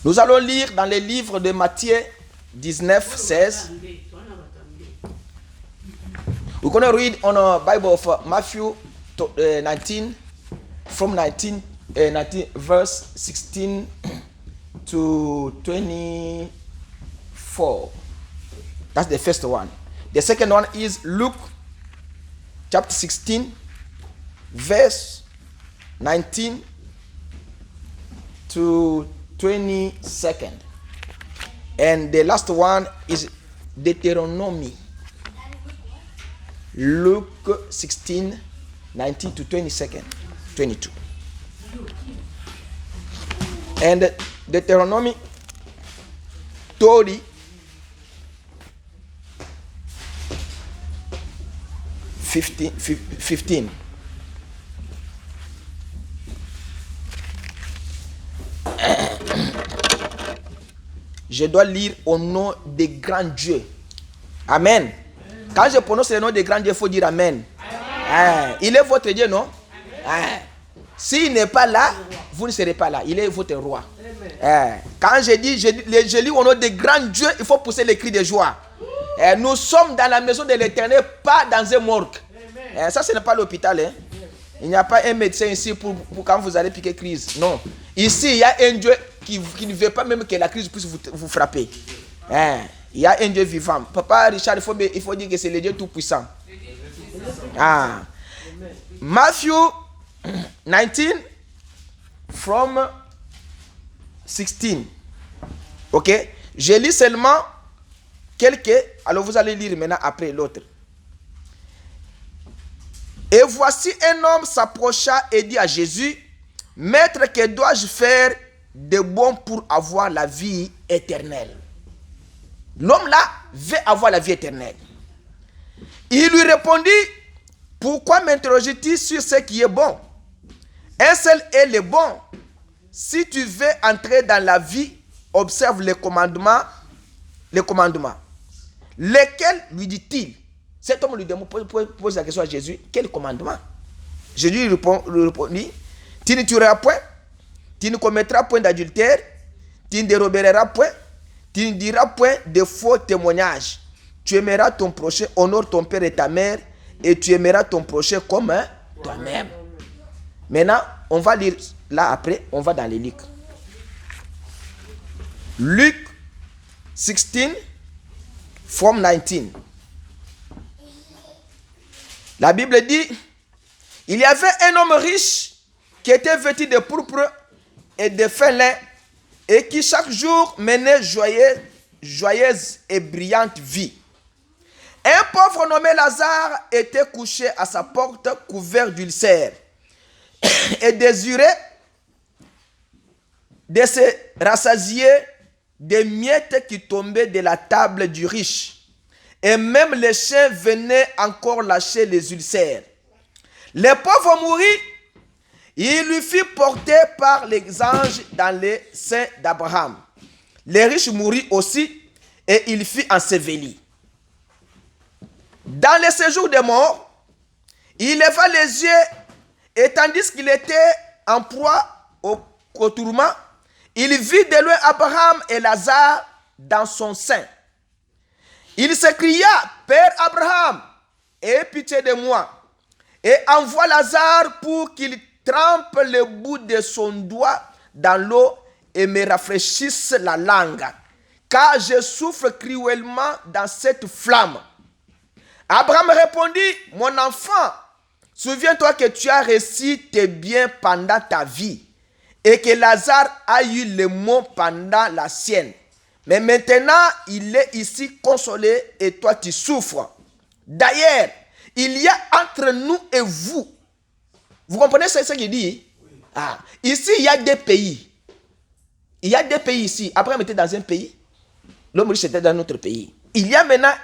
Nous allons lire dans les livres de Matthieu 19, 16. We're going to read on a Bible of Matthew 19, from 19 verse 16 to 24. That's the first one. The second one is Luke chapter 16, verse 19 to 22nd. And the last one is Deuteronomy. Luke 16, 19 to 22nd, 22. And Deuteronomy 30, 15. Je dois lire au nom des grands dieux. Amen. Quand je prononce le nom des grands dieux, il faut dire Amen. Il est votre Dieu, non? S'il n'est pas là, vous ne serez pas là. Il est votre roi. Quand je lis au nom des grands dieux, il faut pousser les cris de joie. Nous sommes dans la maison de l'Éternel, pas dans un morgue. Ça, ce n'est pas l'hôpital. Hein? Il n'y a pas un médecin ici pour quand vous allez piquer crise. Non. Ici, il y a un Dieu qui ne veut pas même que la crise puisse vous frapper. Il y a un Dieu vivant. Papa Richard, il faut dire que c'est le Dieu tout-puissant. Matthew 19, from 16. Ok? Je lis seulement quelques. Alors vous allez lire maintenant après l'autre. Et voici un homme s'approcha et dit à Jésus, Maître, que dois-je faire de bon pour avoir la vie éternelle? L'homme là veut avoir la vie éternelle. Il lui répondit, pourquoi m'interroges-tu sur ce qui est bon? Un seul est le bon. Si tu veux entrer dans la vie, observe les commandements. Lesquels, lui dit-il? Cet homme lui pose la question à Jésus, quel commandement? Jésus lui répondit, tu ne tueras point, tu ne commettras point d'adultère, tu ne déroberas point, tu ne diras point de faux témoignages. Tu aimeras ton prochain, honore ton père et ta mère, et tu aimeras ton prochain comme toi-même. Maintenant, on va lire là après, on va dans les Luc. Luc 16, from 19. La Bible dit, il y avait un homme riche qui était vêtu de pourpre et de fin lin et qui chaque jour menait joyeuse et brillante vie. Un pauvre nommé Lazare était couché à sa porte couvert d'ulcères et désirait de se rassasier des miettes qui tombaient de la table du riche. Et même les chiens venaient encore lâcher les ulcères. Le pauvre mourut, il lui fut porté par les anges dans les seins d'Abraham. Le riche mourut aussi, et il fut enseveli. Dans le séjour des morts, il leva les yeux, et tandis qu'il était en proie au tourment, il vit de loin Abraham et Lazare dans son sein. Il s'écria, Père Abraham, aie pitié de moi, et envoie Lazare pour qu'il trempe le bout de son doigt dans l'eau et me rafraîchisse la langue, car je souffre cruellement dans cette flamme. Abraham répondit, mon enfant, souviens-toi que tu as reçu tes biens pendant ta vie, et que Lazare a eu les maux pendant la sienne. Mais maintenant, il est ici consolé et toi tu souffres. D'ailleurs, il y a entre nous et vous. Vous comprenez ce qu'il dit? Ici, il y a des pays. Il y a des pays ici. Abraham était dans un pays. L'homme riche était dans un autre pays. Il y a maintenant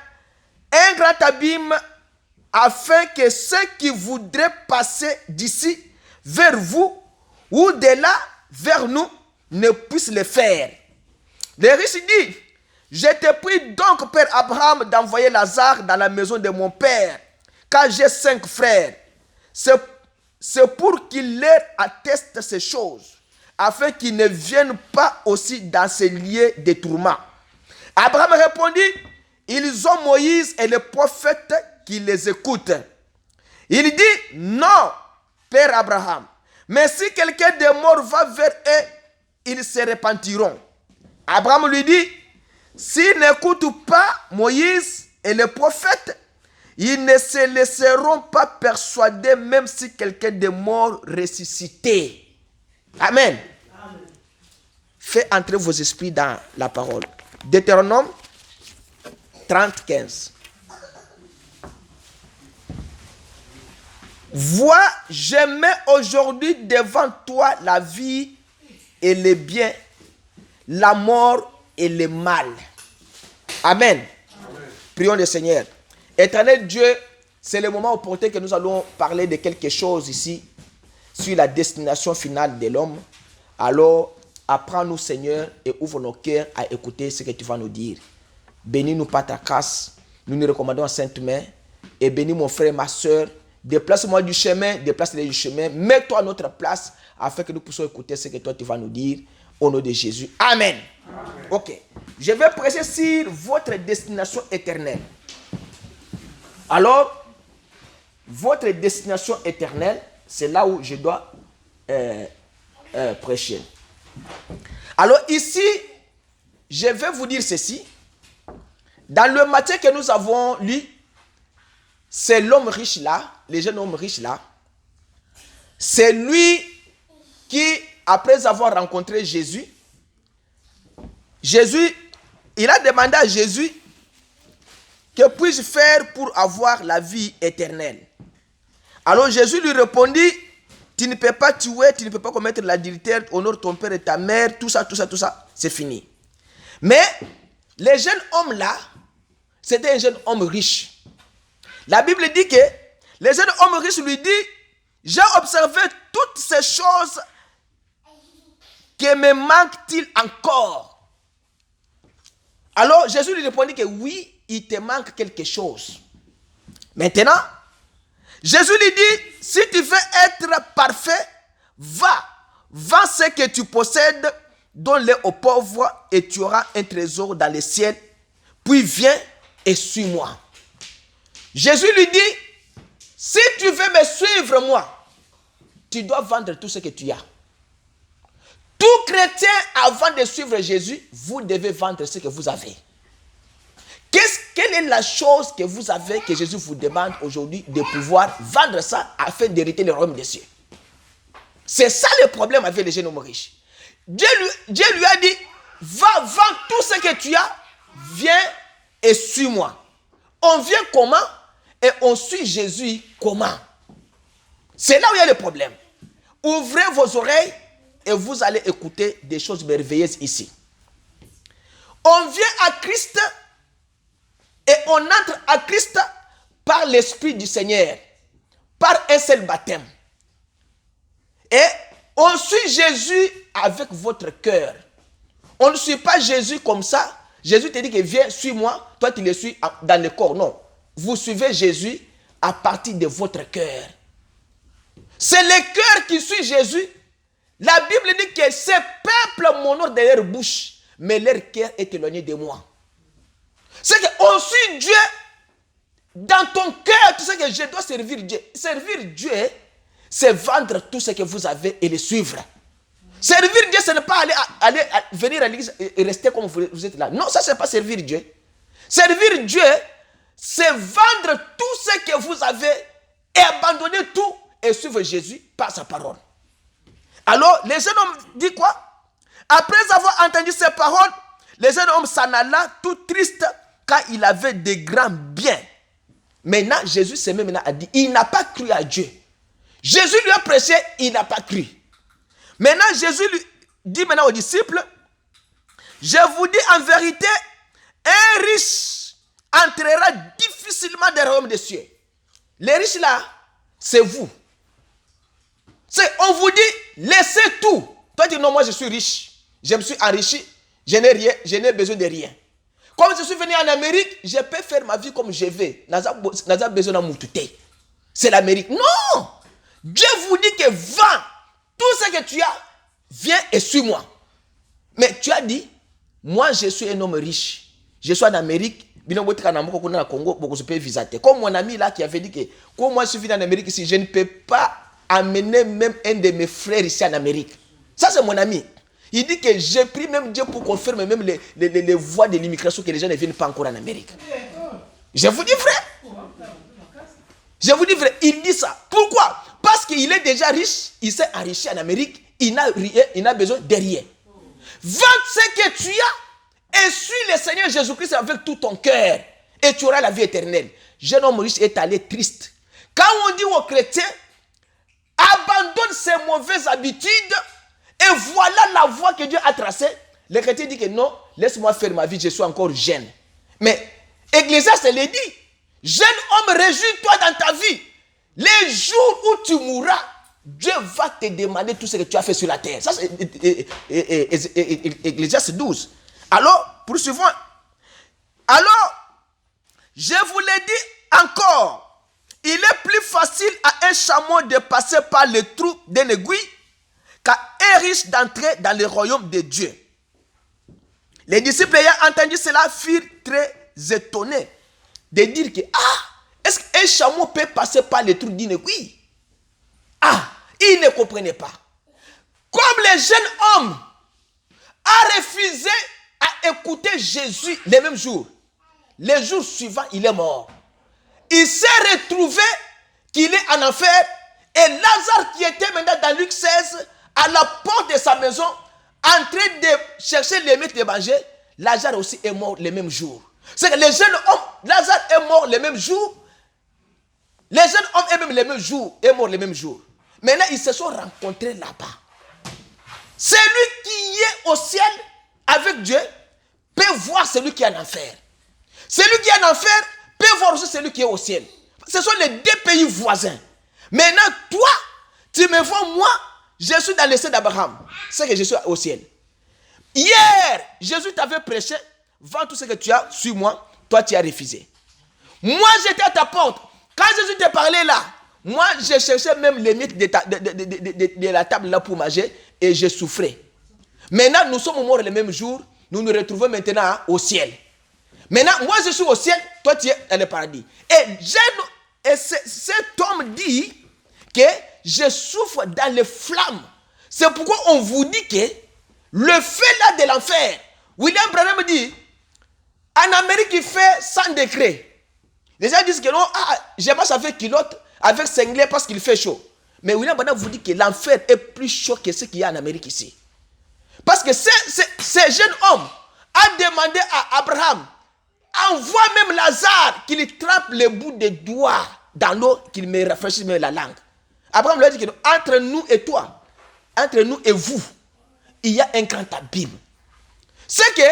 un grand abîme afin que ceux qui voudraient passer d'ici vers vous ou de là vers nous ne puissent le faire. Le riche dit, je te prie donc, Père Abraham, d'envoyer Lazare dans la maison de mon père, car j'ai 5 frères. C'est pour qu'il leur atteste ces choses, afin qu'ils ne viennent pas aussi dans ces lieux de tourments. Abraham répondit, ils ont Moïse et les prophètes qui les écoutent. Il dit, non, Père Abraham, mais si quelqu'un des morts va vers eux, ils se repentiront. Abraham lui dit, s'ils n'écoutent pas Moïse et les prophètes, ils ne se laisseront pas persuader même si quelqu'un des morts ressuscité. Amen. Amen. Faites entrer vos esprits dans la parole. Deutéronome 30, 15. Vois, je mets aujourd'hui devant toi la vie et le bien, la mort et le mal. Amen. Amen. Prions le Seigneur. Éternel Dieu, c'est le moment opportun que nous allons parler de quelque chose ici, sur la destination finale de l'homme. Alors, apprends-nous Seigneur et ouvre nos cœurs à écouter ce que tu vas nous dire. Bénis-nous par ta grâce, nous nous recommandons à sainte main, et bénis mon frère et ma soeur. Déplace-moi du chemin, déplace-les du chemin, mets-toi à notre place, afin que nous puissions écouter ce que toi tu vas nous dire, au nom de Jésus. Amen. Amen. Ok, je vais prêcher sur votre destination éternelle. Alors, votre destination éternelle, c'est là où je dois prêcher. Alors ici, je vais vous dire ceci. Dans le matin que nous avons lu, c'est l'homme riche là, le jeune homme riche là. C'est lui qui, après avoir rencontré Jésus, il a demandé à Jésus, que puis-je faire pour avoir la vie éternelle? Alors Jésus lui répondit, tu ne peux pas tuer, tu ne peux pas commettre l'adultère, honore ton père et ta mère, tout ça, c'est fini. Mais le jeune homme là, c'était un jeune homme riche. La Bible dit que le jeune homme riche lui dit, j'ai observé toutes ces choses, que me manque-t-il encore? Alors Jésus lui répondit que oui, il te manque quelque chose. Maintenant, Jésus lui dit, si tu veux être parfait, vends ce que tu possèdes, donne-le aux pauvres et tu auras un trésor dans le ciel. Puis viens et suis-moi. Jésus lui dit, si tu veux me suivre moi, tu dois vendre tout ce que tu as. Tout chrétien, avant de suivre Jésus, vous devez vendre ce que vous avez. Quelle est la chose que vous avez, que Jésus vous demande aujourd'hui de pouvoir vendre ça afin d'hériter le royaume des cieux? C'est ça le problème avec les jeunes hommes riches. Dieu lui a dit, va, vends tout ce que tu as, viens et suis-moi. On vient comment et on suit Jésus comment? C'est là où il y a le problème. Ouvrez vos oreilles et vous allez écouter des choses merveilleuses ici. On vient à Christ et on entre à Christ par l'Esprit du Seigneur, par un seul baptême. Et on suit Jésus avec votre cœur. On ne suit pas Jésus comme ça. Jésus te dit que viens, suis-moi. Toi, tu le suis dans le corps. Non. Vous suivez Jésus à partir de votre cœur. C'est le cœur qui suit Jésus. La Bible dit que ces peuples m'honorent de leur bouche, mais leur cœur est éloigné de moi. C'est qu'on suit Dieu dans ton cœur. Tu sais que je dois servir Dieu. Servir Dieu, c'est vendre tout ce que vous avez et le suivre. Servir Dieu, ce n'est pas venir à l'église et rester comme vous êtes là. Non, ça, ce n'est pas servir Dieu. Servir Dieu, c'est vendre tout ce que vous avez et abandonner tout et suivre Jésus par sa parole. Alors, les jeunes hommes disent quoi? Après avoir entendu ces paroles, les jeunes hommes s'en alla tout triste car il avait de grands biens. Maintenant, Jésus s'est même a dit, il n'a pas cru à Dieu. Jésus lui a prêché, il n'a pas cru. Maintenant, Jésus lui dit maintenant aux disciples, je vous dis en vérité, un riche entrera difficilement dans le royaume des cieux. Les riches là, c'est vous. On vous dit, laissez tout. Toi, tu dis non, moi je suis riche. Je me suis enrichi. Je n'ai rien, je n'ai besoin de rien. Comme je suis venu en Amérique, je peux faire ma vie comme je veux. Je n'ai besoin de m'outer. C'est l'Amérique. Non! Dieu vous dit que vends tout ce que tu as, viens et suis-moi. Mais tu as dit, moi je suis un homme riche. Je suis en Amérique. Comme mon ami là qui avait dit que, comme moi je suis en Amérique ici, je ne peux pas amener même un de mes frères ici en Amérique. Ça c'est mon ami. Il dit que j'ai pris même Dieu pour qu'on ferme même les voies de l'immigration, que les gens ne viennent pas encore en Amérique. Je vous dis vrai. Je vous dis vrai, il dit ça. Pourquoi? Parce qu'il est déjà riche, il s'est enrichi en Amérique, il n'a rien, il n'a besoin de rien. Vends ce que tu as et suis le Seigneur Jésus-Christ avec tout ton cœur et tu auras la vie éternelle. Jeune homme riche est allé triste. Quand on dit aux chrétiens, abandonne ses mauvaises habitudes et voilà la voie que Dieu a tracée, les chrétiens disent que non, laisse-moi faire ma vie, je suis encore jeune. Mais Ecclésiaste le dit, jeune homme, réjouis-toi dans ta vie. Les jours où tu mourras, Dieu va te demander tout ce que tu as fait sur la terre. Ça, c'est Ecclésiaste 12. Alors, poursuivons. Alors, je vous l'ai dit encore, il est plus facile à un chameau de passer par le trou d'une aiguille qu'à un riche d'entrer dans le royaume de Dieu. Les disciples ayant entendu cela furent très étonnés de dire que, est-ce qu'un chameau peut passer par le trou d'une aiguille? Ils ne comprenaient pas. Comme le jeune homme a refusé à écouter Jésus le même jour, le jour suivant, il est mort. Il s'est retrouvé qu'il est en enfer et Lazare qui était maintenant dans Luc 16, à la porte de sa maison, en train de chercher les miettes de manger, Lazare aussi est mort le même jour. C'est que le jeune homme, Lazare est mort le même jour, les jeunes hommes est même le même jour, est mort le même jour. Maintenant, ils se sont rencontrés là-bas. Celui qui est au ciel avec Dieu peut voir celui qui est en enfer. Celui qui est en enfer peut voir aussi celui qui est au ciel. Ce sont les deux pays voisins. Maintenant, toi, tu me vois, moi, je suis dans le ciel d'Abraham. C'est que je suis au ciel. Hier, Jésus t'avait prêché, vends tout ce que tu as, suis-moi, toi tu as refusé. Moi, j'étais à ta porte. Quand Jésus te parlait là, moi, je cherchais même les miettes de la table là pour manger et je souffrais. Maintenant, nous sommes morts le même jour, nous nous retrouvons maintenant au ciel. Maintenant, moi je suis au ciel, toi tu es dans le paradis. Et cet homme dit que je souffre dans les flammes. C'est pourquoi on vous dit que le feu là de l'enfer, William Branham dit, en Amérique il fait 100 degrés. Les gens disent que non, je marche avec culotte, avec singlet parce qu'il fait chaud. Mais William Branham vous dit que l'enfer est plus chaud que ce qu'il y a en Amérique ici. Parce que ce jeune homme a demandé à Abraham, envoie même Lazare qu'il trempe le bout des doigts dans l'eau, qu'il me rafraîchisse même la langue. Abraham lui a dit que entre nous et toi, entre nous et vous, il y a un grand abîme. C'est que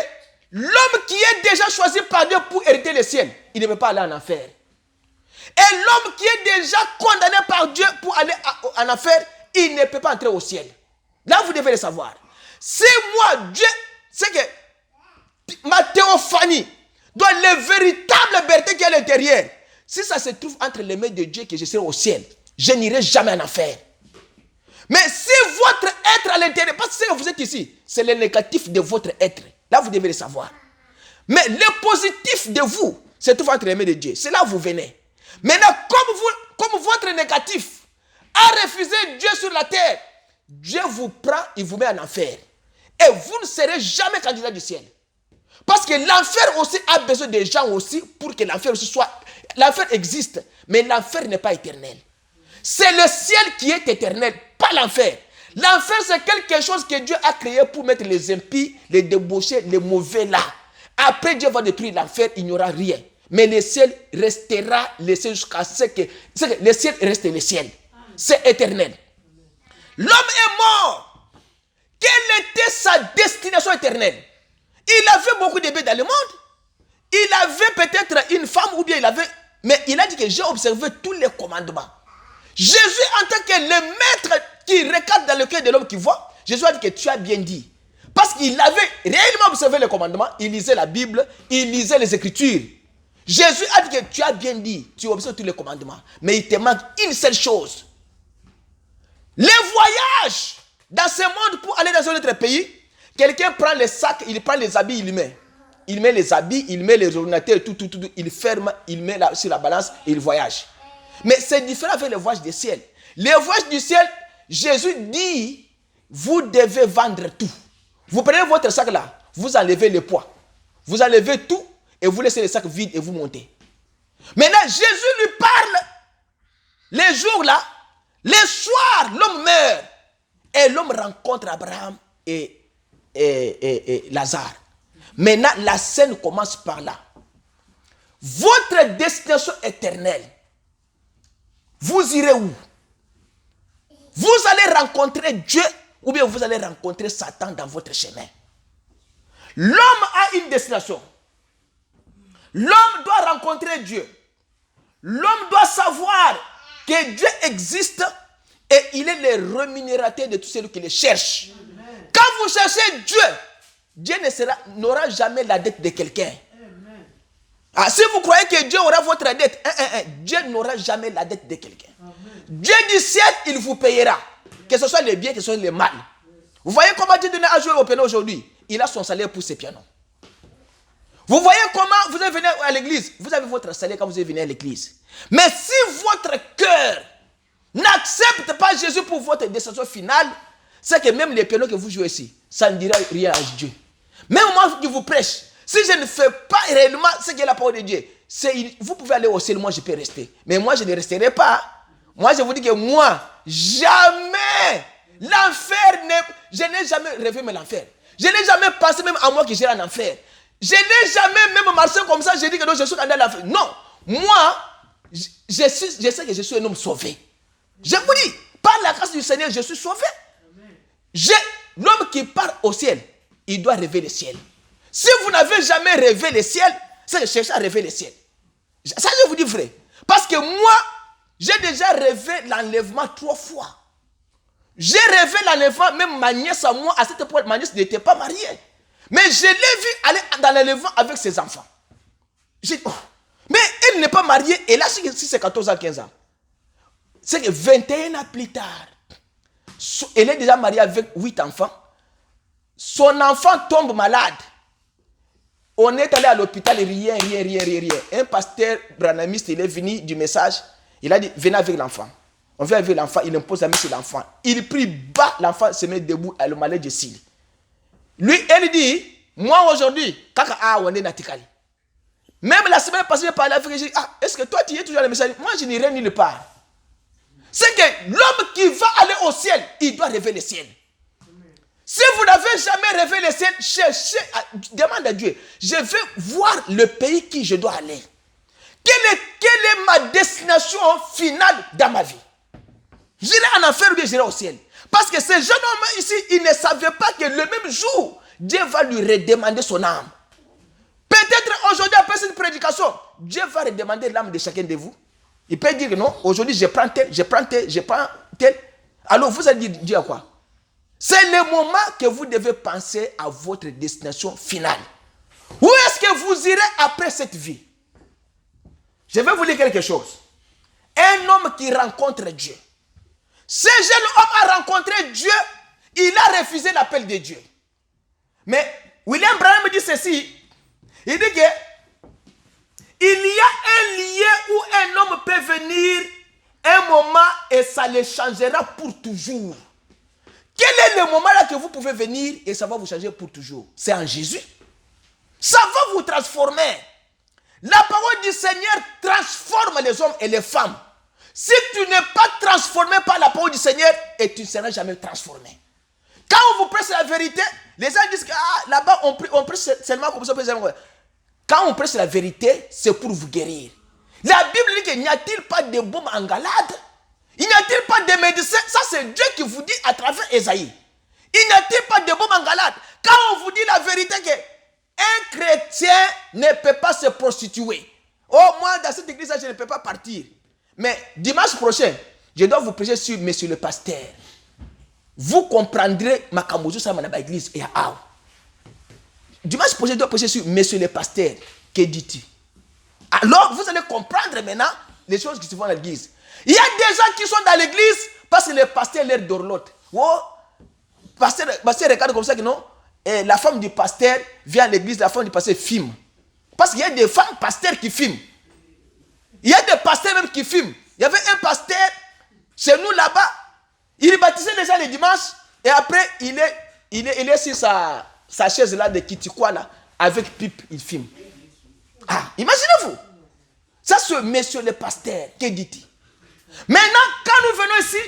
l'homme qui est déjà choisi par Dieu pour hériter le ciel, il ne peut pas aller en enfer. Et l'homme qui est déjà condamné par Dieu pour aller en enfer, il ne peut pas entrer au ciel. Là, vous devez le savoir. Si moi, Dieu, c'est que ma théophanie, dans le véritable berté qui est à l'intérieur, si ça se trouve entre les mains de Dieu que je serai au ciel, je n'irai jamais en enfer. Mais si votre être à l'intérieur, parce que vous êtes ici, c'est le négatif de votre être. Là, vous devez le savoir. Mais le positif de vous, se trouve entre les mains de Dieu. C'est là où vous venez. Maintenant, comme votre négatif a refusé Dieu sur la terre, Dieu vous prend, il vous met en enfer. Et vous ne serez jamais candidat du ciel. Parce que l'enfer aussi a besoin des gens aussi pour que l'enfer aussi soit... L'enfer existe, mais l'enfer n'est pas éternel. C'est le ciel qui est éternel, pas l'enfer. L'enfer, c'est quelque chose que Dieu a créé pour mettre les impies, les débauchés, les mauvais là. Après, Dieu va détruire l'enfer, il n'y aura rien. Mais le ciel restera le ciel jusqu'à ce que... Le ciel reste le ciel. C'est éternel. L'homme est mort. Quelle était sa destination éternelle? Il avait beaucoup de biens dans le monde. Il avait peut-être une femme ou bien il avait... Mais il a dit que j'ai observé tous les commandements. Jésus, en tant que le maître qui regarde dans le cœur de l'homme qui voit, Jésus a dit que tu as bien dit. Parce qu'il avait réellement observé les commandements, il lisait la Bible, il lisait les Écritures. Jésus a dit que tu as bien dit, tu observes tous les commandements. Mais il te manque une seule chose. Les voyages Dans ce monde, pour aller dans un autre pays, quelqu'un prend les sacs, il prend les habits, il met. Il met les habits, il met les ordinateurs, tout, il ferme, il met sur la balance et il voyage. Mais c'est différent avec le voyage du ciel. Le voyage du ciel, Jésus dit, vous devez vendre tout. Vous prenez votre sac là, vous enlevez le poids. Vous enlevez tout et vous laissez le sac vide et vous montez. Maintenant, Jésus lui parle. Les jours là, les soirs, l'homme meurt. Et l'homme rencontre Abraham et Lazare. Maintenant, la scène commence par là. Votre destination éternelle, vous irez où? Vous allez rencontrer Dieu ou bien vous allez rencontrer Satan dans votre chemin. L'homme a une destination. L'homme doit rencontrer Dieu. L'homme doit savoir que Dieu existe et il est le rémunérateur de tous ceux qui le cherchent. Quand vous cherchez Dieu, Dieu n'aura jamais la dette de quelqu'un. Ah, si vous croyez que Dieu aura votre dette, Dieu n'aura jamais la dette de quelqu'un. Dieu du ciel, il vous payera. Que ce soit les biens, que ce soit les mal. Vous voyez comment Dieu donne à jouer au piano aujourd'hui? Il a son salaire pour ses pianos. Vous voyez comment vous allez venir à l'église? Vous avez votre salaire quand vous allez venir à l'église. Mais si votre cœur n'accepte pas Jésus pour votre destination finale, c'est que même les pianos que vous jouez ici, ça ne dira rien à Dieu. Même moi qui vous prêche, si je ne fais pas réellement ce qui est la parole de Dieu, vous pouvez aller au ciel, moi je peux rester. Mais moi je ne resterai pas. Moi je vous dis que moi, jamais, l'enfer, je n'ai jamais rêvé mais l'enfer. Je n'ai jamais pensé même à moi que j'irai en enfer. Je n'ai jamais même marché comme ça, je dis que non, je suis candidat à l'enfer. Non, moi, je sais que je suis un homme sauvé. Je vous dis, par la grâce du Seigneur, je suis sauvé. L'homme qui part au ciel, il doit rêver le ciel. Si vous n'avez jamais rêvé le ciel, c'est de chercher à rêver le ciel. Ça, je vous dis vrai. Parce que moi, j'ai déjà rêvé l'enlèvement 3 fois. J'ai rêvé l'enlèvement, même ma nièce à moi, à cette époque, ma nièce n'était pas mariée. Mais je l'ai vu aller dans l'enlèvement avec ses enfants. J'ai dit, oh. Mais elle n'est pas mariée, et là, si c'est 14 ans, 15 ans, c'est que 21 ans plus tard, elle est déjà mariée avec 8 enfants. Son enfant tombe malade. On est allé à l'hôpital, rien. Un pasteur branhamiste, il est venu du message. Il a dit, venez avec l'enfant. On vient avec l'enfant, il impose la main sur l'enfant. Il prie bas, l'enfant se met debout, à le malade de cils. Lui, elle dit, moi aujourd'hui, on est natikali. Même la semaine passée, je parlais avec lui, j'ai dit, est-ce que toi tu es toujours à le message? Moi, je n'irai nulle part. C'est que l'homme qui va aller au ciel, il doit rêver le ciel. Si vous n'avez jamais rêvé le ciel, cherchez, demande à Dieu, je veux voir le pays qui je dois aller. Quelle est ma destination finale dans ma vie? J'irai en enfer ou bien j'irai au ciel? Parce que ce jeune homme ici, il ne savait pas que le même jour, Dieu va lui redemander son âme. Peut-être aujourd'hui, après cette prédication, Dieu va redemander l'âme de chacun de vous. Il peut dire que non, aujourd'hui je prends tel. Alors vous allez dire Dieu à quoi? C'est le moment que vous devez penser à votre destination finale. Où est-ce que vous irez après cette vie? Je vais vous dire quelque chose. Un homme qui rencontre Dieu. Ce jeune homme a rencontré Dieu, il a refusé l'appel de Dieu. Mais William Branham dit ceci, il dit que il y a un lieu où un homme peut venir un moment et ça le changera pour toujours. Quel est le moment là que vous pouvez venir et ça va vous changer pour toujours? C'est en Jésus. Ça va vous transformer. La parole du Seigneur transforme les hommes et les femmes. Si tu n'es pas transformé par la parole du Seigneur, et tu ne seras jamais transformé. Quand on vous prêche la vérité, les gens disent que là-bas on prêche seulement comme ça. Quand on prêche la vérité, c'est pour vous guérir. La Bible dit qu'il n'y a-t-il pas de baume en Galade? Il n'y a-t-il pas de médecins? Ça c'est Dieu qui vous dit à travers Ésaïe. Il n'y a-t-il pas de baume en Galade? Quand on vous dit la vérité qu'un chrétien ne peut pas se prostituer. Oh, moi dans cette église je ne peux pas partir. Mais dimanche prochain, je dois vous prêcher sur Monsieur le pasteur. Vous comprendrez ma camouflage sur ma église et à dimanche prochain, je dois prêcher sur Monsieur le pasteur. Que dis-tu? Alors, vous allez comprendre maintenant les choses qui se font dans l'église. Il y a des gens qui sont dans l'église parce que le pasteur leur dorlote. Oh, pasteur regarde comme ça que non, et la femme du pasteur vient à l'église, la femme du pasteur filme. Parce qu'il y a des femmes pasteurs qui filment. Il y a des pasteurs même qui filment. Il y avait un pasteur chez nous là-bas, il baptisait les gens le dimanche, et après il est sur sa chaise là de Kitikwa là, avec pipe, il filme. Ah, imaginez-vous. Ça c'est monsieur le pasteur, que dit-il? Maintenant, quand nous venons ici,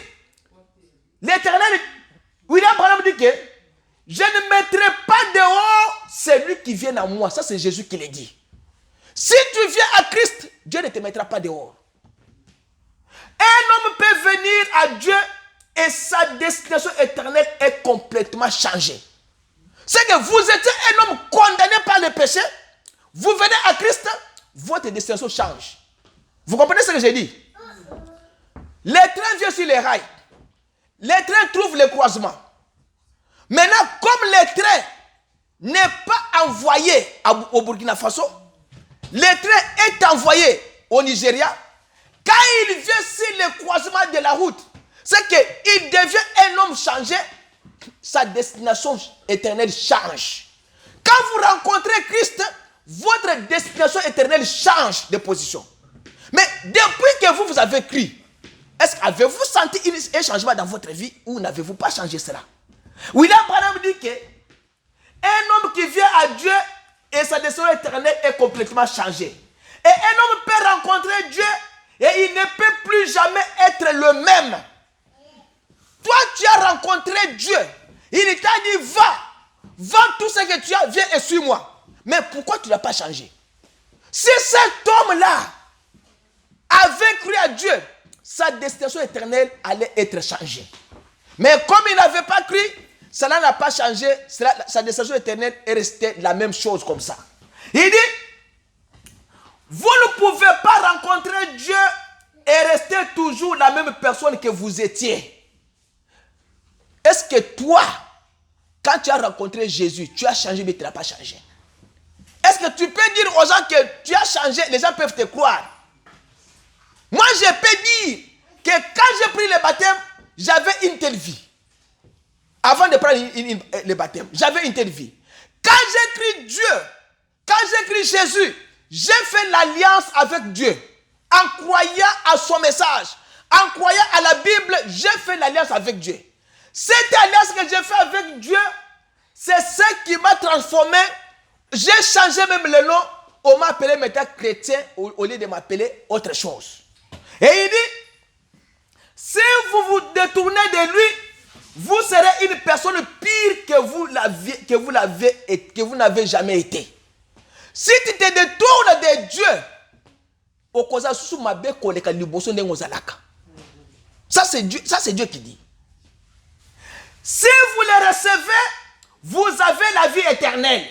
l'Éternel, William Branham dit que je ne mettrai pas dehors celui qui vient à moi. Ça c'est Jésus qui l'a dit. Si tu viens à Christ, Dieu ne te mettra pas dehors. Un homme peut venir à Dieu et sa destination éternelle est complètement changée. C'est que vous étiez un homme condamné par le péché, vous venez à Christ, votre destination change. Vous comprenez ce que j'ai dit? Les trains viennent sur les rails. Les trains trouvent le croisement. Maintenant, comme le train n'est pas envoyé au Burkina Faso, le train est envoyé au Nigeria. Quand il vient sur le croisement de la route, c'est qu'il devient un homme changé, sa destination éternelle change. Quand vous rencontrez Christ, votre destination éternelle change de position. Mais depuis que vous avez cru, est-ce qu'avez-vous senti un changement dans votre vie ou n'avez-vous pas changé cela? William Branham dit que un homme qui vient à Dieu et sa destination éternelle est complètement changée. Et un homme peut rencontrer Dieu et il ne peut plus jamais être le même. Toi, tu as rencontré Dieu. Il t'a dit, va tout ce que tu as, viens et suis-moi. Mais pourquoi tu n'as pas changé? Si cet homme-là avait cru à Dieu, sa destination éternelle allait être changée. Mais comme il n'avait pas cru, cela n'a pas changé. Sa destination éternelle est restée la même chose comme ça. Il dit, vous ne pouvez pas rencontrer Dieu et rester toujours la même personne que vous étiez. Est-ce que toi, quand tu as rencontré Jésus, tu as changé mais tu n'as pas changé? Est-ce que tu peux dire aux gens que tu as changé, les gens peuvent te croire? Moi, je peux dire que quand j'ai pris le baptême, j'avais une telle vie. Avant de prendre le baptême, j'avais une telle vie. Quand j'ai cru Dieu, quand j'ai cru Jésus, j'ai fait l'alliance avec Dieu. En croyant à son message, en croyant à la Bible, j'ai fait l'alliance avec Dieu. Cette alliance que j'ai faite avec Dieu, c'est ce qui m'a transformé. J'ai changé même le nom. On m'a appelé maintenant chrétien au lieu de m'appeler autre chose. Et il dit, si vous vous détournez de lui, vous serez une personne pire que vous n'avez jamais été. Si tu te détournes de Dieu, ça c'est Dieu qui dit. Si vous le recevez, vous avez la vie éternelle.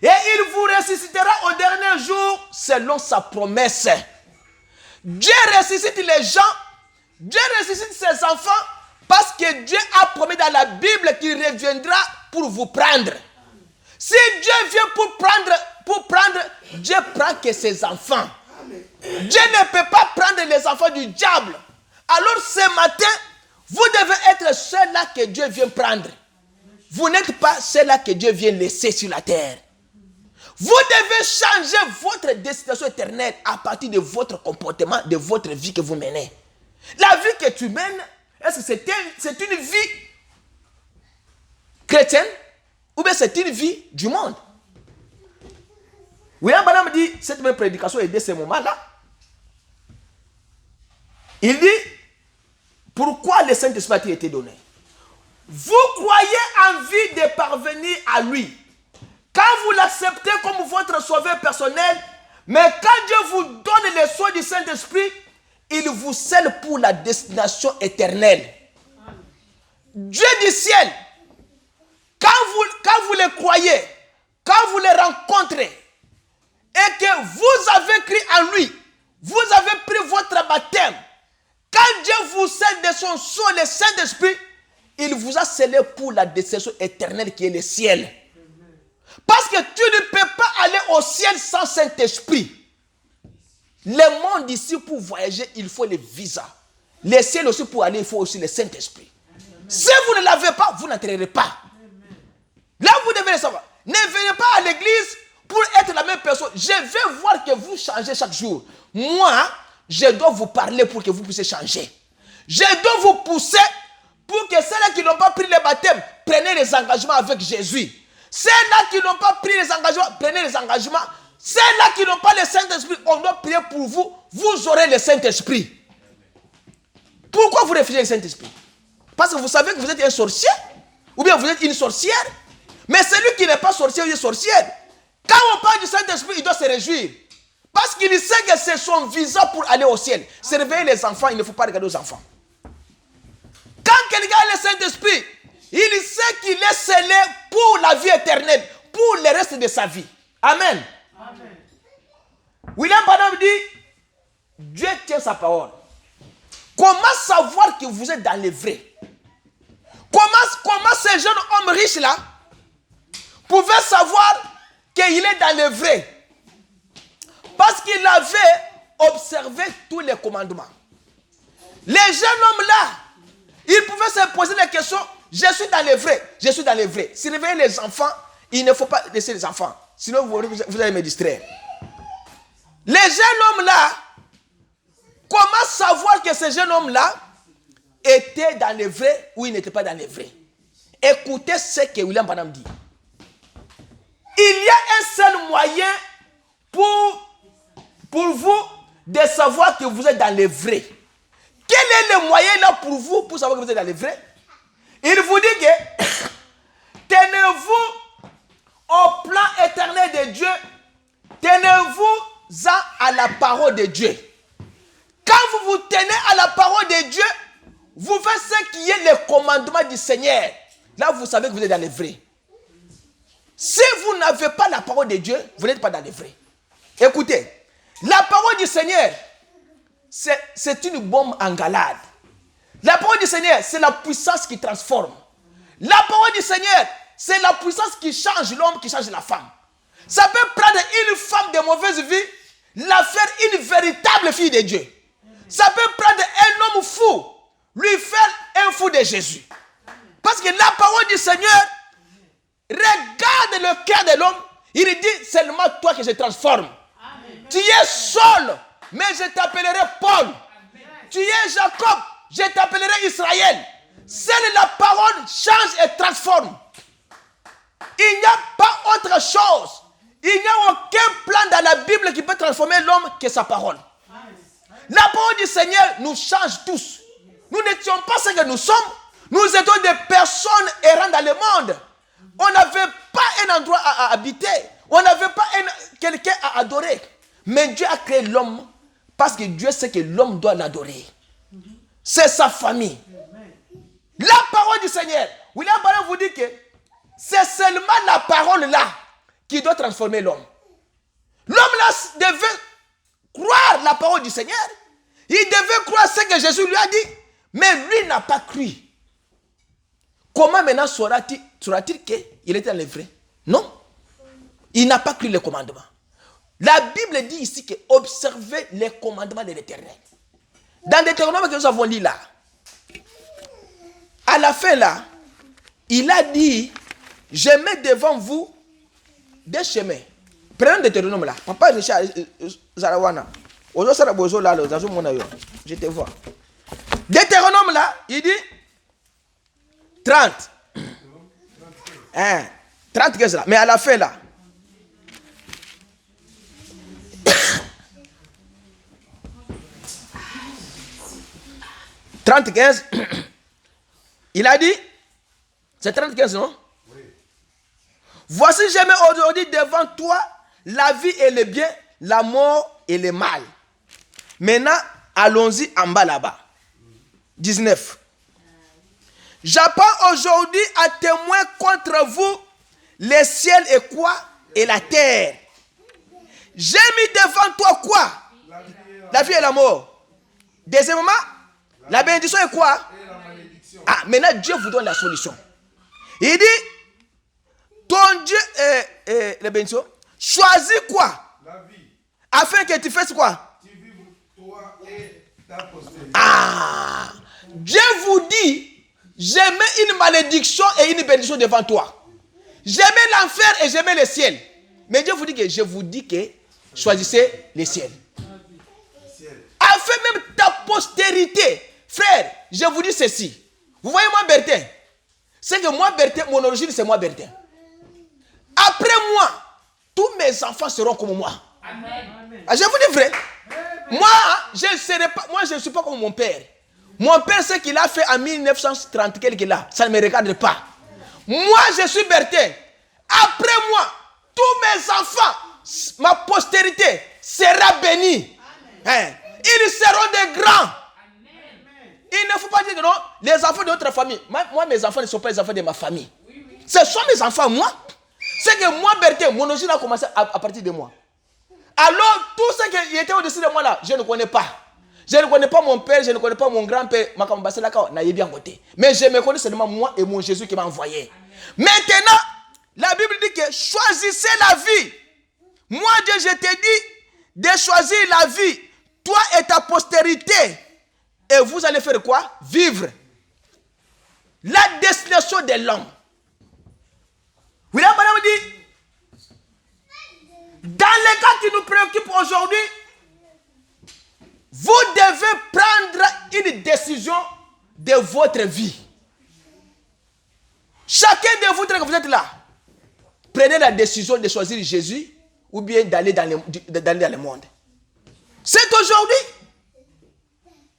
Et il vous ressuscitera au dernier jour selon sa promesse. Dieu ressuscite les gens, Dieu ressuscite ses enfants parce que Dieu a promis dans la Bible qu'il reviendra pour vous prendre. Si Dieu vient pour prendre, Dieu prend que ses enfants. Dieu ne peut pas prendre les enfants du diable. Alors ce matin, vous devez être ceux-là que Dieu vient prendre. Vous n'êtes pas ceux-là que Dieu vient laisser sur la terre. Vous devez changer votre destination éternelle à partir de votre comportement, de votre vie que vous menez. La vie que tu mènes, est-ce que c'est une vie chrétienne ou bien c'est une vie du monde? William Branham dit, cette même prédication est de ce moment-là. Il dit, pourquoi le Saint-Esprit a été donné? Vous croyez en vie de parvenir à lui. Quand vous l'acceptez comme votre sauveur personnel, mais quand Dieu vous donne les soins du Saint-Esprit, il vous scelle pour la destination éternelle. Dieu du ciel, quand vous le croyez, quand vous le rencontrez, et que vous avez cru en lui, vous avez pris votre baptême, quand Dieu vous scelle de son sang, le Saint-Esprit, il vous a scellé pour la destination éternelle qui est le ciel. Parce que tu ne peux pas aller au ciel sans Saint-Esprit. Le monde ici, pour voyager, il faut les visas. Le ciel aussi, pour aller, il faut aussi le Saint-Esprit. Si vous ne l'avez pas, vous n'entrerez pas. Là, vous devez le savoir. Ne venez pas à l'église pour être la même personne. Je vais voir que vous changez chaque jour. Moi, je dois vous parler pour que vous puissiez changer. Je dois vous pousser pour que ceux-là qui n'ont pas pris le baptême prennent les engagements avec Jésus. Ceux-là qui n'ont pas pris les engagements, prenez les engagements. Ceux-là qui n'ont pas le Saint-Esprit, on doit prier pour vous. Vous aurez le Saint-Esprit. Pourquoi vous refusez le Saint-Esprit? Parce que vous savez que vous êtes un sorcier, ou bien vous êtes une sorcière. Mais celui qui n'est pas sorcier ou une sorcière, quand on parle du Saint-Esprit, il doit se réjouir. Parce qu'il sait que c'est son visa pour aller au ciel. Surveiller les enfants, il ne faut pas regarder aux enfants. Quand quelqu'un a le Saint-Esprit, il sait qu'il est scellé pour la vie éternelle, pour le reste de sa vie. Amen. Amen. William Branham dit, Dieu tient sa parole. Comment savoir que vous êtes dans le vrai? Comment ce jeune homme riche là pouvait savoir qu'il est dans le vrai? Parce qu'il avait observé tous les commandements. Les jeunes hommes là, ils pouvaient se poser des questions. Je suis dans le vrai, je suis dans le vrai. Si vous réveillez les enfants, il ne faut pas laisser les enfants. Sinon vous allez me distraire. Les jeunes hommes là, comment savoir que ces jeunes hommes là étaient dans le vrai ou ils n'étaient pas dans le vrai? Écoutez ce que William Branham dit. Il y a un seul moyen pour vous de savoir que vous êtes dans le vrai. Quel est le moyen là pour vous pour savoir que vous êtes dans le vrai? Il vous dit que tenez-vous au plan éternel de Dieu, tenez-vous à la parole de Dieu. Quand vous vous tenez à la parole de Dieu, vous faites ce qui est le commandement du Seigneur. Là, vous savez que vous êtes dans le vrai. Si vous n'avez pas la parole de Dieu, vous n'êtes pas dans le vrai. Écoutez, la parole du Seigneur, c'est une bombe en galade. La parole du Seigneur, c'est la puissance qui transforme. La parole du Seigneur, c'est la puissance qui change l'homme, qui change la femme. Ça peut prendre une femme de mauvaise vie, la faire une véritable fille de Dieu. Ça peut prendre un homme fou, lui faire un fou de Jésus. Parce que la parole du Seigneur regarde le cœur de l'homme. Il dit seulement toi que je transforme. Amen. Tu es Saul, mais je t'appellerai Paul. Amen. Tu es Jacob, je t'appellerai Israël. Seule la parole change et transforme. Il n'y a pas autre chose. Il n'y a aucun plan dans la Bible qui peut transformer l'homme que sa parole. La parole du Seigneur nous change tous. Nous n'étions pas ce que nous sommes. Nous étions des personnes errant dans le monde. On n'avait pas un endroit à habiter. On n'avait pas quelqu'un à adorer. Mais Dieu a créé l'homme parce que Dieu sait que l'homme doit l'adorer. C'est sa famille. La parole du Seigneur. William Branham vous dit que c'est seulement la parole là qui doit transformer l'homme. L'homme là devait croire la parole du Seigneur. Il devait croire ce que Jésus lui a dit. Mais lui n'a pas cru. Comment maintenant saura-t-il qu'il était dans le vrai? Non. Il n'a pas cru les commandements. La Bible dit ici que observez les commandements de l'Éternel. Dans Deutéronome que nous avons lu là, à la fin là, il a dit, je mets devant vous des chemins. Prenons Deutéronome là. Papa Richard Zarawana. Je te vois. Deutéronome là, il dit 30. 30 15 là. Mais à la fin là. « 30-15, il a dit, c'est 30-15 non? Oui. Voici je mets aujourd'hui devant toi la vie et le bien, la mort et le mal. Maintenant, allons-y en bas là-bas. 19. J'apprends aujourd'hui à témoin contre vous les ciels et quoi? Et la terre. J'ai mis devant toi quoi? La vie et la mort. Deuxièmement, la bénédiction est quoi? Ah, maintenant Dieu vous donne la solution. Il dit, ton Dieu, la bénédiction, choisis quoi? La vie. Afin que tu fasses quoi? Tu vives toi et ta postérité. Ah, Dieu vous dit Je mets une malédiction et une bénédiction devant toi. Je mets l'enfer et je mets le ciel. Mais Dieu vous dit que je vous dis que choisissez le ciel. Afin même ta postérité. Frère, je vous dis ceci. Vous voyez moi Bertin. C'est que moi Bertin, mon origine c'est moi Bertin. Après moi, tous mes enfants seront comme moi. Amen. Ah, je vous dis vrai. Moi, je ne suis pas comme mon père. Mon père, ce qu'il a fait en 1930 quelque là, ça ne me regarde pas. Moi, je suis Bertin. Après moi, tous mes enfants, ma postérité sera bénie. Hein? Ils seront des grands. Amen. Il ne faut pas dire que non, les enfants de notre famille. Moi, mes enfants ne sont pas les enfants de ma famille. Ce sont mes enfants, moi. C'est que moi, Bertin, mon origine a commencé à partir de moi. Alors, tout ce qui était au-dessus de moi là, je ne connais pas. Je ne connais pas mon père, je ne connais pas mon grand-père. Mais je me connais seulement moi et mon Jésus qui m'a envoyé. Maintenant, la Bible dit que choisissez la vie. Moi, Dieu, je t'ai dit de choisir la vie. Toi et ta postérité. Et vous allez faire quoi? Vivre. La destination de l'homme. William Branham dit, dans les cas qui nous préoccupent aujourd'hui, vous devez prendre une décision de votre vie. Chacun de vous, que vous êtes là, prenez la décision de choisir Jésus ou bien d'aller dans le monde. C'est aujourd'hui.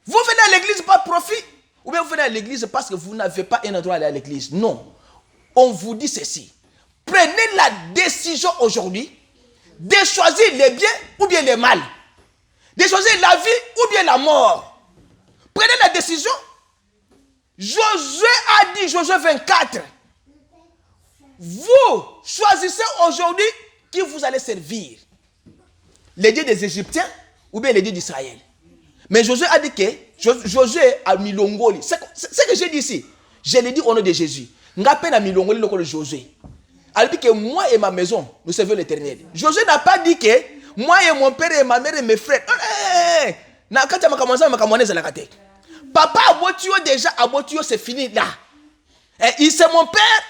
Vous venez à l'église par profit ou bien vous venez à l'église parce que vous n'avez pas un endroit à aller à l'église. Non. On vous dit ceci. Prenez la décision aujourd'hui de choisir le bien ou bien le mal. De choisir la vie ou bien la mort. Prenez la décision. Josué a dit, Josué 24, vous choisissez aujourd'hui qui vous allez servir. Les dieux des Égyptiens ou bien les dieux d'Israël. Mais Josué a dit que Josué a mis l'ongoli. C'est ce que j'ai dit ici. Je l'ai dit au nom de Jésus. N'appelle à mis l'ongoli le Josué. Elle dit que moi et ma maison, nous servons l'Éternel. Josué n'a pas dit que moi et mon père et ma mère et mes frères. Papa Abotio déjà, Abotio c'est fini là. Et c'est mon père.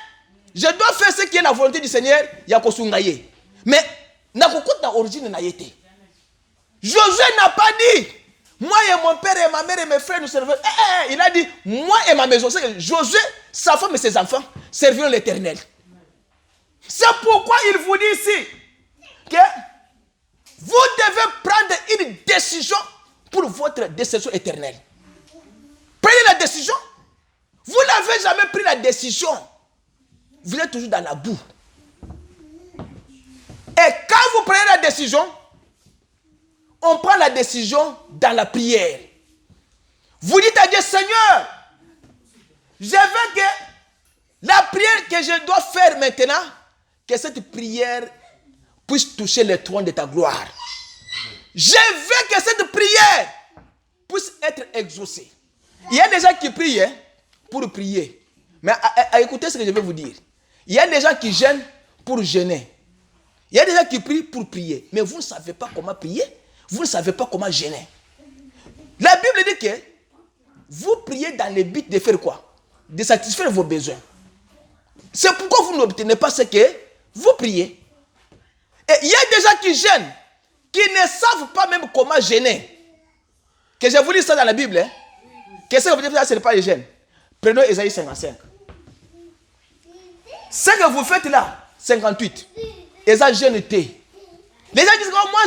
Je dois faire ce qui est la volonté du Seigneur. Yakosungaye. Mais nakokot na origine na yete. Josué n'a pas dit moi et mon père et ma mère et mes frères nous servons. Il a dit moi et ma maison. C'est que Josué, sa femme et ses enfants serviront l'Éternel. C'est pourquoi il vous dit ici que vous devez prendre une décision pour votre décision éternelle. Prenez la décision. Vous n'avez jamais pris la décision. Vous êtes toujours dans la boue. Et quand vous prenez la décision, on prend la décision dans la prière. Vous dites à Dieu, Seigneur, je veux que la prière que je dois faire maintenant, que cette prière puisse toucher le trône de ta gloire. Je veux que cette prière puisse être exaucée. Il y a des gens qui prient pour prier. Mais écoutez ce que je vais vous dire. Il y a des gens qui gênent pour gêner. Il y a des gens qui prient pour prier. Mais vous ne savez pas comment prier. Vous ne savez pas comment gêner. La Bible dit que vous priez dans le but de faire quoi? De satisfaire vos besoins. C'est pourquoi vous n'obtenez pas ce que vous priez. Et il y a des gens qui gênent, qui ne savent pas même comment gêner. Que je vous lis ça dans la Bible. Qu'est-ce que vous dites là, ce n'est pas les gênes. Prenons Ésaïe 55. Ce que vous faites là, 58. Ésaïe gêne-té. Les gens disent, oh, moi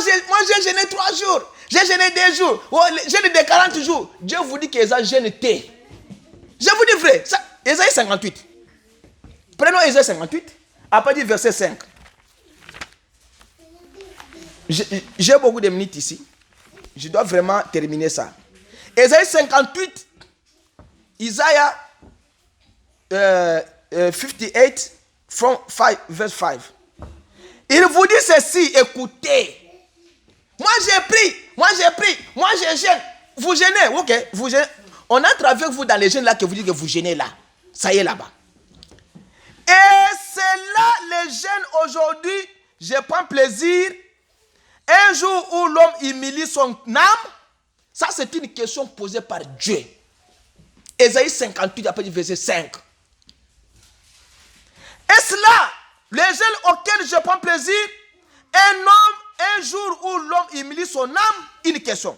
j'ai gêné 3 jours. J'ai gêné 2 jours. Oh, j'ai gêné 40 jours. Dieu vous dit qu'Ésaïe gêne-té. Je vous dis vrai. Ça, Ésaïe 58. Prenons Ésaïe 58. À partir du verset 5. J'ai beaucoup de minutes ici. Je dois vraiment terminer ça. Ésaïe 58. Isaiah 58 from 5, verse 5. Il vous dit ceci, écoutez. Moi j'ai pris, moi je gêne. Vous gênez, ok, vous gênez. On entre avec vous dans les gênes là que vous dites que vous gênez là. Ça y est là-bas. Et c'est là les gênes aujourd'hui, je prends plaisir. Un jour où l'homme humilie son âme, ça c'est une question posée par Dieu. Ésaïe 58, après du verset 5. Est-ce là les gènes auxquels je prends plaisir? Un jour où l'homme humilie son âme, une question.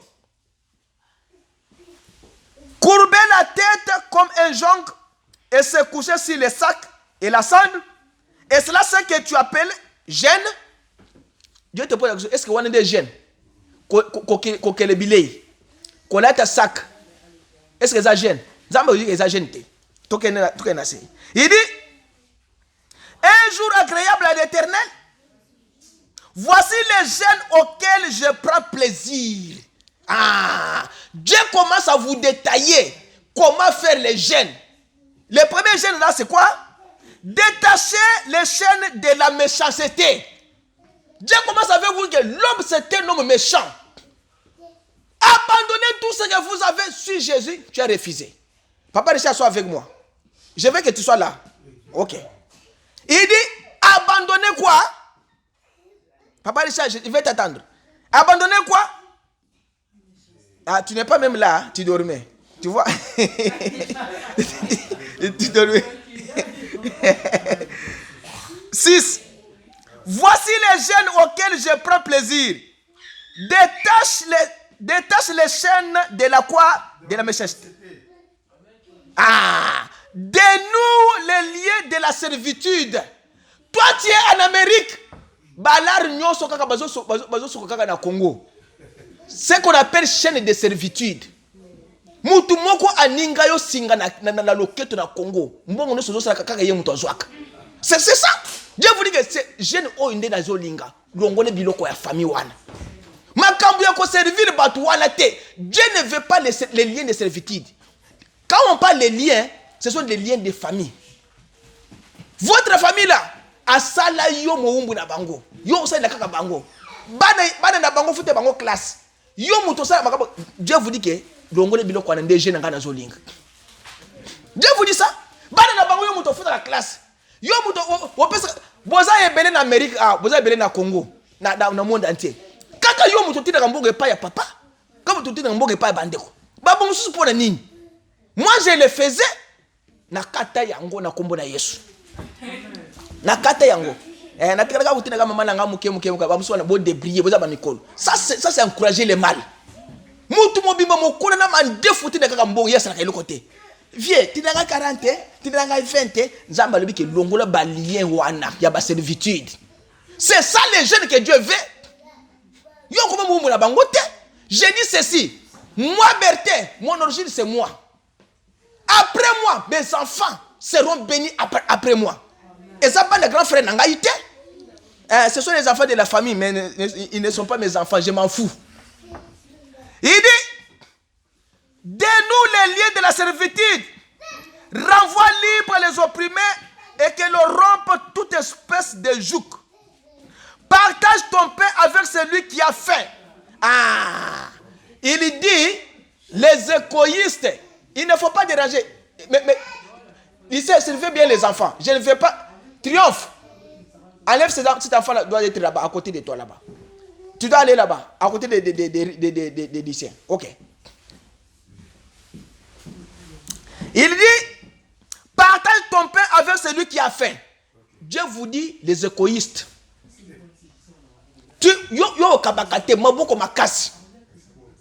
Courber la tête comme un jonc et se coucher sur les sacs et la cendre, est-ce là ce que tu appelles gêne? Dieu te pose la question, est-ce que on a des gènes? Qu'on les bilets, qu'on a un sac, est-ce que ça gêne? Ça gêne. Il dit, un jour agréable à l'Éternel, voici les gènes auxquels je prends plaisir. Ah, Dieu commence à vous détailler comment faire les gènes. Le premier gène là, c'est quoi? Détacher les chaînes de la méchanceté. Dieu commence à vous dire que l'homme c'est un homme méchant. Abandonnez tout ce que vous avez sur Jésus, tu as refusé. Papa Richard, sois avec moi. Je veux que tu sois là. Ok. Il dit, abandonnez quoi? Papa Richard, je vais t'attendre. Abandonnez quoi? Ah, tu n'es pas même là, tu dormais. Tu vois? Tu dormais. 6. Voici les gènes auxquels je prends plaisir. Détache les chaînes de la quoi? De la méchanceté. Ah! Dénoue les liens de la servitude. Toi, tu es en Amérique. Balar nyoso kaka bazo kaka na Congo. Ce qu'on appelle chaîne de servitude. Mutu moko aninga yo singa na loketo na Congo. Mbongo no sozo sala kaka ye mutu azwaka. C'est ça. Dieu vous dit que c'est jeune o inde na zolinga. Longole biloko ya famille wana. Makambu ya ko servir batu wana te. Dieu ne veut pas les liens de servitude. Quand on parle des liens, ce sont des liens de famille. Votre famille là, asala yo moumbu na bango. Yo osala kaka bango. Bana na bango fute bango classe. Yo muto sala makabo. Dieu vous dit que longole biloko na ndege na zolinga. Dieu vous dit ça? Bana na bango yo muto fute la classe. Yo muto opesa boza ebele na Amérique, boza ebele na Congo, na monde entier. Kaka yo muto tina kamboge pa ya papa. Comme tu tina kamboge pa ya bandeko. Babo mususu pona nini? Moi je le faisais na kata yango na kombo na Yesu. Na kata yango. Na tikaka utina kama mama nga muke ba musu na bo débrier boza ba mikolo. Ça c'est encourager le mal. Mutu mobimba mokona na mandefu tina kaka mbongo Yesu na kelo côté. Vieux, tinanga 40, tinanga 20, nzamba lobi ke longola ba lien wana ya ba servitude. C'est ça les jeunes que Dieu veut. Yo comment mumu na bango te? Je dis ceci, moi Bertin, mon origine c'est moi. Après moi, mes enfants seront bénis après moi. Et ça pas les grands frères nangaïté. Ce sont les enfants de la famille, mais ils ne sont pas mes enfants, je m'en fous. Il dit, dénoue les liens de la servitude, renvoie libre les opprimés et que l'on rompe toute espèce de joug. Partage ton pain avec celui qui a faim. Ah, il dit, les égoïstes, il ne faut pas déranger. Mais il sait, servez bien les enfants. Je ne veux pas. Triomphe. Enlève cet enfant-là, doit être là-bas, à côté de toi là-bas. Tu dois aller là-bas, à côté des lycéens. Ok. Il dit, partage ton pain avec celui qui a faim. Dieu vous dit, les égoïstes. Yo kabakate, maboko makasi.